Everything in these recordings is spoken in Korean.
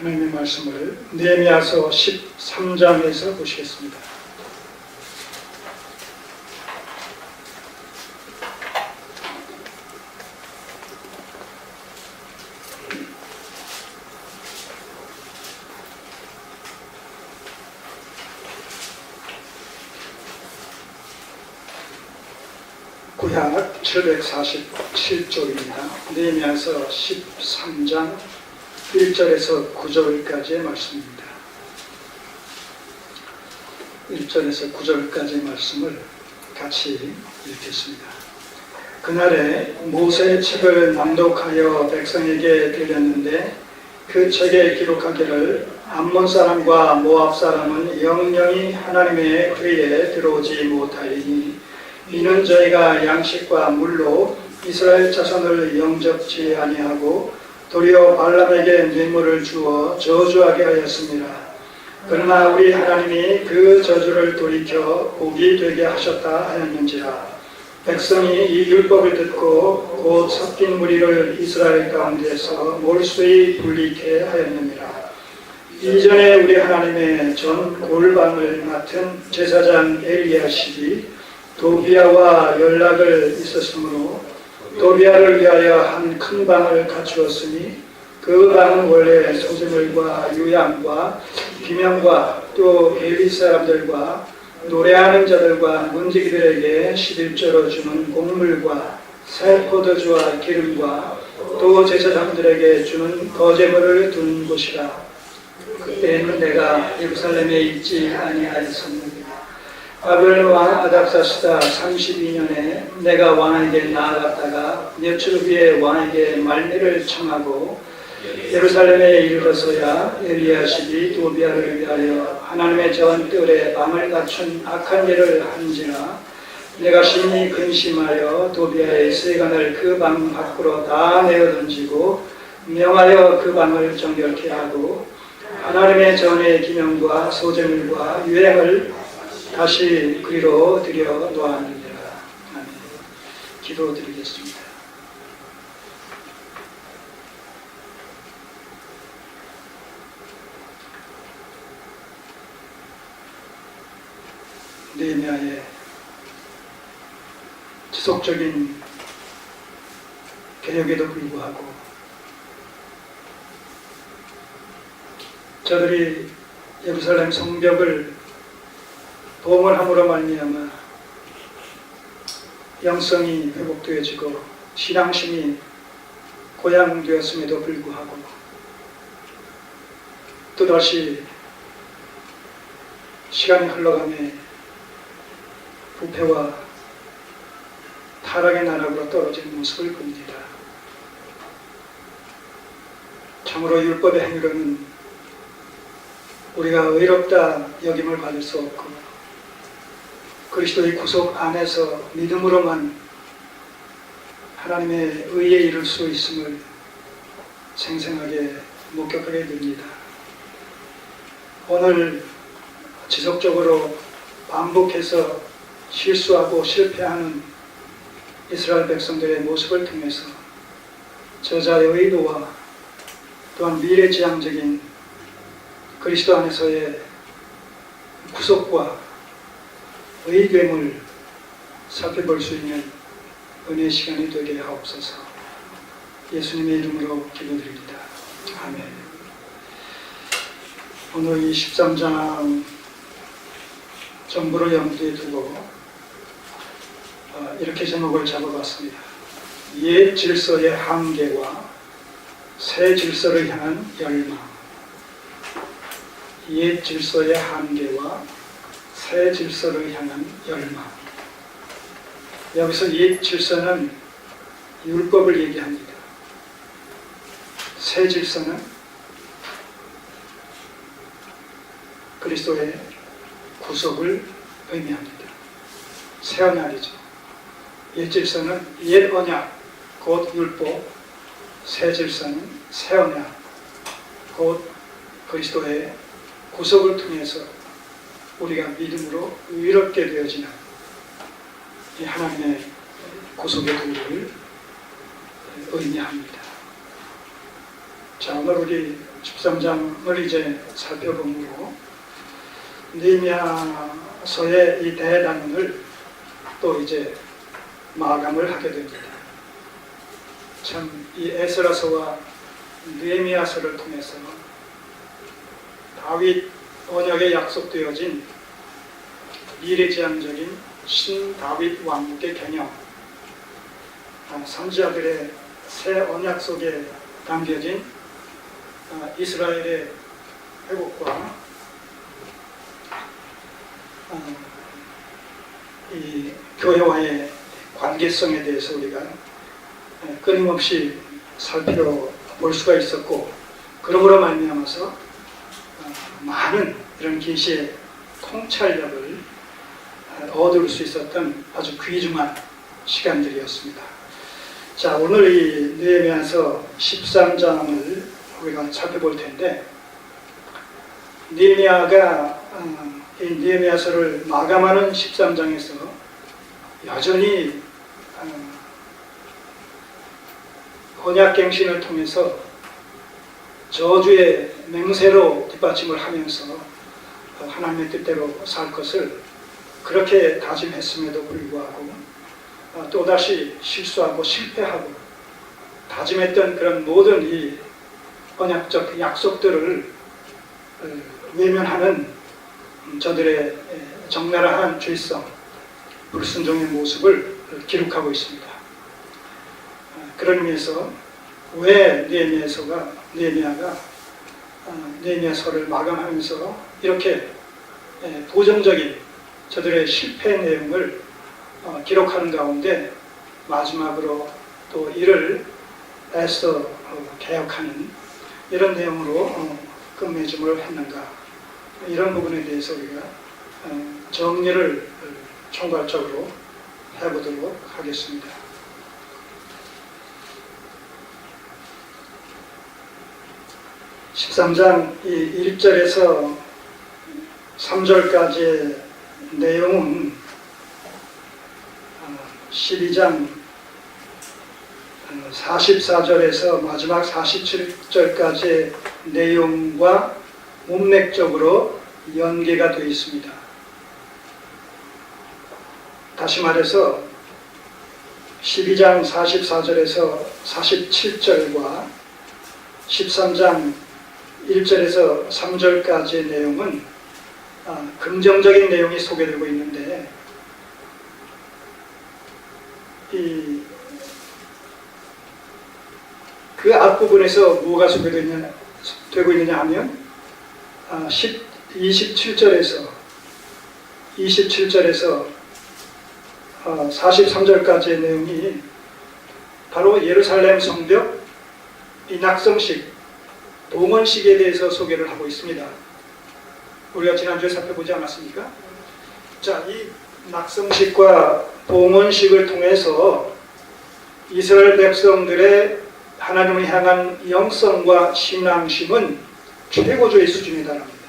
하나님의 말씀을 느헤미야서 13장에서 보시겠습니다. 구약 747쪽입니다. 느헤미야서 13장 1절에서 9절까지의 말씀입니다. 1절에서 9절까지의 말씀을 같이 읽겠습니다. 그날에 모세의 책을 낭독하여 백성에게 드렸는데 그 책에 기록하기를 암몬 사람과 모압 사람은 영영이 하나님의 궤에 들어오지 못하리니 이는 저희가 양식과 물로 이스라엘 자손을 영접지 아니하고 도리어 발람에게 뇌물을 주어 저주하게 하였습니다. 그러나 우리 하나님이 그 저주를 돌이켜 복이 되게 하셨다 하였는지라. 백성이 이 율법을 듣고 곧 섞인 무리를 이스라엘 가운데서 몰수히 분리케 하였느니라. 이전에 우리 하나님의 전 골방을 맡은 제사장 엘리야십이 도비야와 연락을 있었으므로 도비야를 위하여 한 큰 방을 갖추었으니 그 방은 원래 소재물과 유향과 비명과 또 레위 사람들과 노래하는 자들과 문지기들에게 11조로 주는 곡물과 새 포도주와 기름과 또 제사장들에게 주는 거제물을 둔 곳이라. 그때는 내가 예루살렘에 있지 아니하였었느니라. 바벨론 왕 아닥사스다 32년에 내가 왕에게 나아갔다가 며칠 후에 왕에게 말미를 청하고 예루살렘에 이르러서야 엘리야십이 도비야를 위하여 하나님의 전뜰에 방을 갖춘 악한 일을 한지라. 내가 심히 근심하여 도비야의 세간을 그 방 밖으로 다 내어 던지고 명하여 그 방을 정결케 하고 하나님의 전의 기명과 소재물과 유행을 다시 그리로 들여 놓았느니라. 아멘. 기도드리겠습니다. 느헤미야의 지속적인 개혁에도 불구하고 저들이 예루살렘 성벽을 봉헌함으로 말미암아 영성이 회복되어지고 신앙심이 고양되었음에도 불구하고 또다시 시간이 흘러가며 부패와 타락의 나락으로 떨어진 모습을 봅니다. 참으로 율법의 행위로는 우리가 의롭다 여김을 받을 수 없고 그리스도의 구속 안에서 믿음으로만 하나님의 의에 이를 수 있음을 생생하게 목격하게 됩니다. 오늘 지속적으로 반복해서 실수하고 실패하는 이스라엘 백성들의 모습을 통해서 저자의 의도와 또한 미래지향적인 그리스도 안에서의 구속과 의됨을 살펴볼 수 있는 은혜의 시간이 되게 하옵소서. 예수님의 이름으로 기도드립니다. 아멘. 오늘 이 13장 전부를 염두에 두고 이렇게 제목을 잡아봤습니다. 옛 질서의 한계와 새 질서를 향한 열망. 옛 질서의 한계와 새 질서를 향한 열망. 여기서 옛 질서는 율법을 얘기합니다. 새 질서는 그리스도의 구속을 의미합니다. 새 언약이죠. 옛 질서는 옛 언약, 곧 율법, 새 질서는 새 언약, 곧 그리스도의 구속을 통해서 우리가 믿음으로 의롭게 되어지는 이 하나님의 구속의 도를 의미합니다. 자, 오늘 우리 13장을 이제 살펴보므로 느헤미야서의 이 대단원을 또 이제 마감을 하게 됩니다. 참 이 에스라서와 느헤미야서를 통해서 다윗 언약에 약속되어진 미래지향적인 신다윗 왕국의 개념, 선지자들의 새 언약 속에 담겨진 이스라엘의 회복과 이 교회와의 관계성에 대해서 우리가 끊임없이 살펴볼 수가 있었고, 그러므로 말미암아서 많은 이런 계시의 통찰력을 얻을 수 있었던 아주 귀중한 시간들이었습니다. 자, 오늘 이 느헤미야서 13장을 우리가 살펴볼 텐데, 느헤미야가 이 느헤미야서를 마감하는 13장에서 여전히 언약갱신을 통해서 저주의 맹세로 뒷받침을 하면서 하나님의 뜻대로 살 것을 그렇게 다짐했음에도 불구하고 또다시 실수하고 실패하고 다짐했던 그런 모든 이 언약적 약속들을 외면하는 저들의 적나라한 죄성, 불순종의 모습을 기록하고 있습니다. 그런 의미에서 왜 느헤미야가 느헤미야서를 마감하면서 이렇게 부정적인 저들의 실패 내용을 기록하는 가운데 마지막으로 또 이를 애써 개혁하는 이런 내용으로 끝맺음을 했는가, 이런 부분에 대해서 우리가 정리를 총괄적으로 해보도록 하겠습니다. 13장 1절에서 3절까지의 내용은 12장 44절에서 마지막 47절까지의 내용과 문맥적으로 연계가 되어 있습니다. 다시 말해서 12장 44절에서 47절과 13장 1절에서 3절까지의 내용은 긍정적인 내용이 소개되고 있는데, 그 앞부분에서 뭐가 소개되고 있느냐 하면 27절에서 43절까지의 내용이 바로 예루살렘 성벽 이 낙성식, 봉헌식에 대해서 소개를 하고 있습니다. 우리가 지난주에 살펴보지 않았습니까? 자, 이 낙성식과 봉헌식을 통해서 이스라엘 백성들의 하나님을 향한 영성과 신앙심은 최고조의 수준에 달합니다.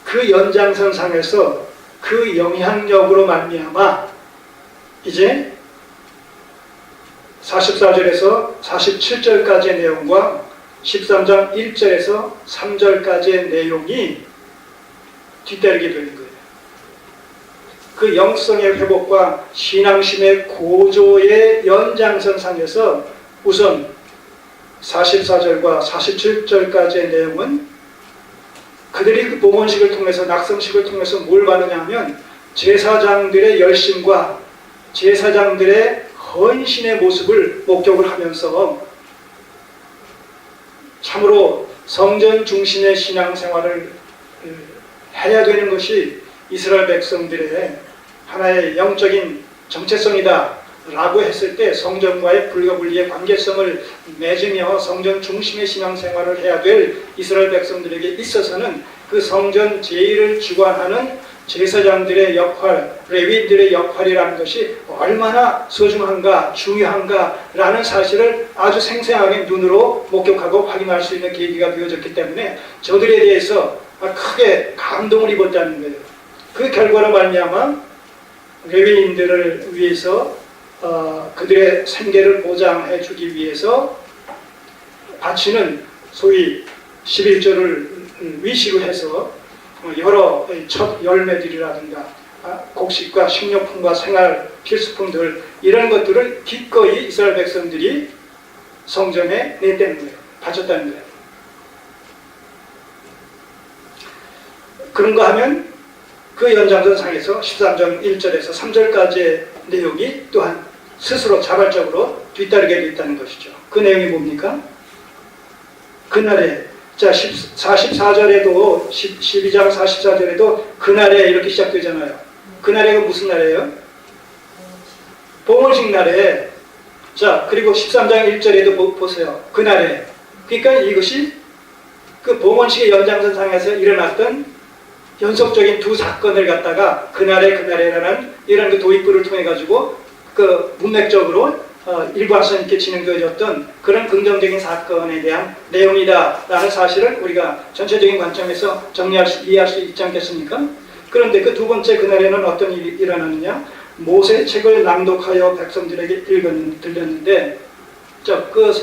그 연장선상에서 그 영향력으로 말미암아 이제 44절에서 47절까지의 내용과 13장 1절에서 3절까지의 내용이 뒤따르게 되는 거예요. 그 영성의 회복과 신앙심의 고조의 연장선상에서 우선 44절과 47절까지의 내용은 그들이 그 봉헌식을 통해서, 낙성식을 통해서 뭘 받느냐 하면 제사장들의 열심과 제사장들의 헌신의 모습을 목격을 하면서 참으로 성전 중심의 신앙생활을 해야 되는 것이 이스라엘 백성들의 하나의 영적인 정체성이다 라고 했을 때, 성전과의 불과 분리의 관계성을 맺으며 성전 중심의 신앙생활을 해야 될 이스라엘 백성들에게 있어서는 그 성전 제의를 주관하는 제사장들의 역할, 레위인들의 역할이라는 것이 얼마나 소중한가, 중요한가라는 사실을 아주 생생하게 눈으로 목격하고 확인할 수 있는 계기가 되어졌기 때문에 저들에 대해서 크게 감동을 입었다는 거예요. 그 결과로 말미암아 레위인들을 위해서 그들의 생계를 보장해 주기 위해서 바치는 소위 11조를 위시로 해서 여러 첫 열매들이라든가 곡식과 식료품과 생활 필수품들 이런 것들을 기꺼이 이스라엘 백성들이 성전에 냈다는 거예요. 바쳤다는 거예요. 그런가 하면 그 연장선상에서 13장 1절에서 3절까지의 내용이 또한 스스로 자발적으로 뒤따르게 되어 있다는 것이죠. 그 내용이 뭡니까? 그날에 자 44절에도 12장 44절에도 그날에 이렇게 시작되잖아요. 그날에가 무슨 날이에요? 봉헌식 날에. 자 그리고 13장 1절에도 보세요. 그날에. 그러니까 이것이 그 봉헌식의 연장선상에서 일어났던 연속적인 두 사건을 갖다가 그날에라는 이런 그 도입부를 통해 가지고 그 문맥적으로 일관성 있게 진행되어졌던 그런 긍정적인 사건에 대한 내용이다라는 사실을 우리가 전체적인 관점에서 이해할 수 있지 않겠습니까? 그런데 그 두 번째 그날에는 어떤 일이 일어나느냐? 모세 책을 낭독하여 백성들에게 들렸는데 그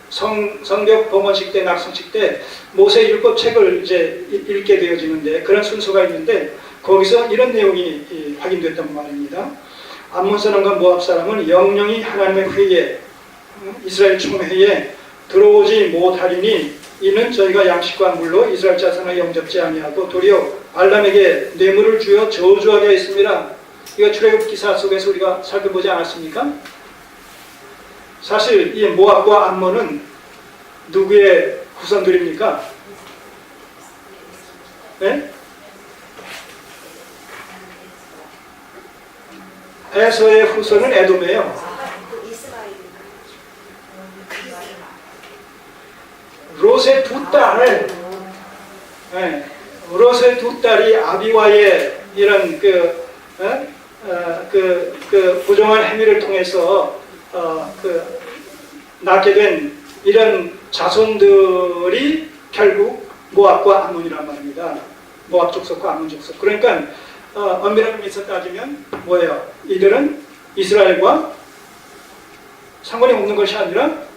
성벽 봉헌식 때 낙성식 때 모세 율법 책을 이제 읽게 되어지는데 그런 순서가 있는데 거기서 이런 내용이 확인됐단 말입니다. 암몬 사람과 모압 사람은 영영이 하나님의 회의에 이스라엘 총회에 들어오지 못하리니 이는 저희가 양식과 물로 이스라엘 자손을 영접지 아니하고 도리어 발람에게 뇌물을 주어 저주하게 했습니다. 이거 출애굽 기사 속에서 우리가 살펴보지 않았습니까? 사실 이 모압과 암몬은 누구의 후손들입니까? 네? 에서의 후손은 에돔이에요. 롯의 두 딸, 롯의 두 딸이 아비와의 이런 부정한 행위를 통해서 낳게 된 이런 자손들이 결국 모압과 암몬이란 말입니다. 모압 족속과 암몬 족속. 그러니까 엄밀한 의미에서 따지면 뭐예요? 이들은 이스라엘과 상관이 없는 것이 아니라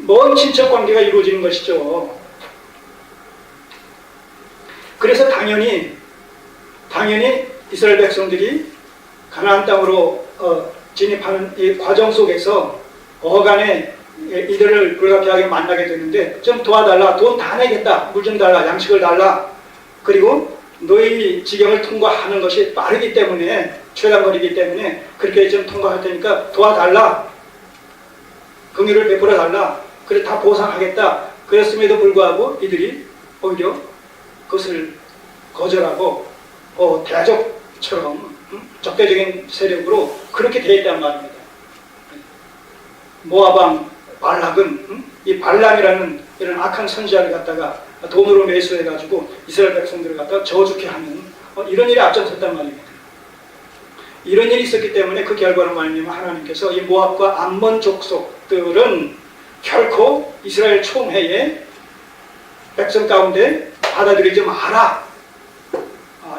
먼 친척 관계가 이루어지는 것이죠. 그래서 당연히 이스라엘 백성들이 가나안 땅으로 진입하는 이 과정 속에서 어간에 이들을 불가피하게 만나게 되는데 좀 도와달라, 돈 다 내겠다, 물 좀 달라, 양식을 달라. 그리고 너희 지경을 통과하는 것이 빠르기 때문에 최단거리이기 때문에 그렇게 좀 통과할 테니까 도와달라, 긍휼을 베풀어 달라. 그래 다 보상하겠다. 그랬음에도 불구하고 이들이 오히려 그것을 거절하고 대적처럼 적대적인 세력으로 그렇게 되어 있단 말입니다. 모압왕 발락은 이 발람이라는 이런 악한 선지자를 갖다가 돈으로 매수해가지고 이스라엘 백성들을 갖다가 저주케 하는 이런 일에 앞장섰단 말입니다. 이런 일이 있었기 때문에 그 결과로 말미암아 하나님께서 이 모압과 암몬 족속들은 결코 이스라엘 총회에 백성 가운데 받아들이지 마라,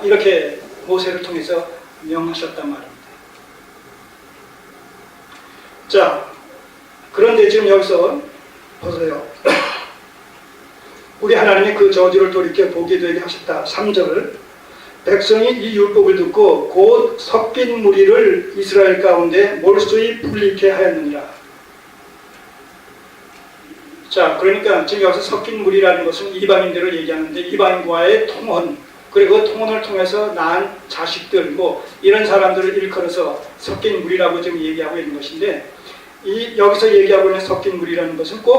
이렇게 모세를 통해서 명하셨단 말입니다. 자, 그런데 지금 여기서 보세요. 우리 하나님이 그 저주를 돌이켜 보게 되게 하셨다. 3절 백성이 이 율법을 듣고 곧 섞인 무리를 이스라엘 가운데 몰수히 불리게 하였느니라. 자, 그러니까 지금 여기서 섞인 무리라는 것은 이방인들을 얘기하는데 이방인과의 통혼, 그리고 통혼을 통해서 낳은 자식들, 이런 사람들을 일컬어서 섞인 무리라고 지금 얘기하고 있는 것인데 여기서 얘기하고 있는 섞인 무리라는 것은 꼭